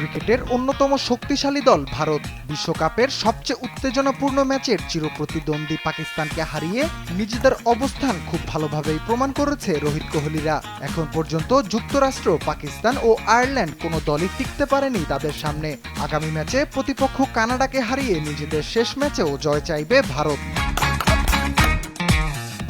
ক্রিকেটের অন্যতম শক্তিশালী দল ভারত বিশ্বকাপের সবচেয়ে উত্তেজনাপূর্ণ ম্যাচের চিরপ্রতিদ্বন্দ্বী পাকিস্তানকে হারিয়ে নিজেদের অবস্থান খুব ভালোভাবেই প্রমাণ করেছে রোহিত কোহলিরা। এখন পর্যন্ত যুক্তরাষ্ট্র, পাকিস্তান ও আয়ারল্যান্ড কোনো দলই টিকতে পারেনি তাদের সামনে। আগামী ম্যাচে প্রতিপক্ষ কানাডাকে হারিয়ে নিজেদের শেষ ম্যাচেও জয় চাইবে ভারত।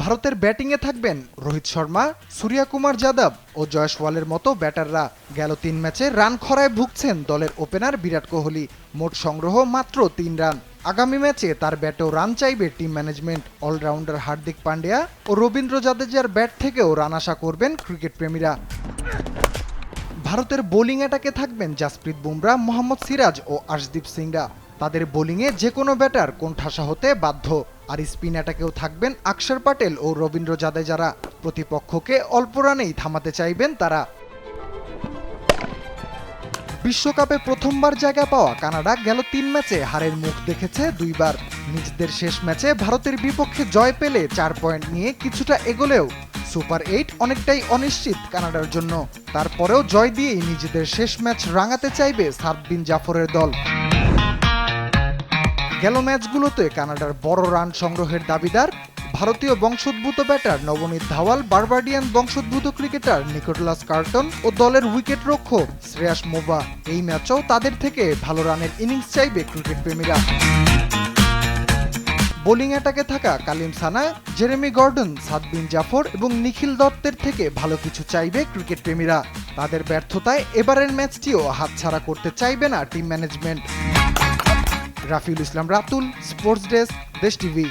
ভারতের ব্যাটিংয়ে থাকবেন রোহিত শর্মা, সূর্যকুমার যাদব ও জয়সওয়ালের মতো ব্যাটাররা। গেল ৩ ম্যাচে রান খরায় ভুগছেন দলের ওপেনার বিরাট কোহলি। মোট সংগ্রহ মাত্র ৩ রান। আগামী ম্যাচে তার ব্যাটেও রান চাইবে team management. Allrounder Hardik Pandya ও রবীন্দ্র জাদেজার ব্যাট থেকেও রান আশা করবেন ক্রিকেট প্রেমীরা। ভারতের বোলিং অ্যাটাকে থাকবেন জাসপ্রীত বুমরা, মোহাম্মদ সিরাজ ও আর্শদীপ সিংরা। তাদের বোলিংয়ে যে কোনো ব্যাটার কোণঠাসা হতে বাধ্য। আর স্পিন অ্যাটাকেও থাকবেন আকসর প্যাটেল ও রবীন্দ্র জাদেজারা। প্রতিপক্ষকে অল্প রানেই থামাতে চাইবেন তারা। বিশ্বকাপে প্রথমবার জায়গা পাওয়া কানাডা গেল ৩ ম্যাচে হারের মুখ দেখেছে ২ বার। নিজেদের শেষ ম্যাচে ভারতের বিপক্ষে জয় পেলে ৪ পয়েন্ট নিয়ে কিছুটা এগোলেও সুপার ৮ অনেকটাই অনিশ্চিত কানাডার জন্য। তারপরেও জয় দিয়েই নিজেদের শেষ ম্যাচ রাঙাতে চাইবে সাদ বিন জাফরের দল। গেল ম্যাচগুলোতে কানাডার বড় রান সংগ্রহের দাবিদার ভারতীয় বংশোদ্ভূত ব্যাটার নবনীত ধাওয়াল, বারবাডিয়ান বংশোদ্ভূত ক্রিকেটার নিকোলাস কার্টন ও দলের উইকেট রক্ষক শ্রেয়াস মোবা। এই ম্যাচেও তাদের থেকে ভালো রানের ইনিংস চাইবে ক্রিকেট প্রেমীরা। বোলিং অ্যাটাকে থাকা কালিম সানা, জেরেমি গর্ডন, সাদ বিন জাফর এবং নিখিল দত্তের থেকে ভালো কিছু চাইবে ক্রিকেট প্রেমীরা। তাদের ব্যর্থতায় এবারের ম্যাচটিও হাতছাড়া করতে চাইবে না টিম ম্যানেজমেন্ট। রাফিউল ইসলাম রাতুল, স্পোর্টস ডেস্ক, দেশ টিভি।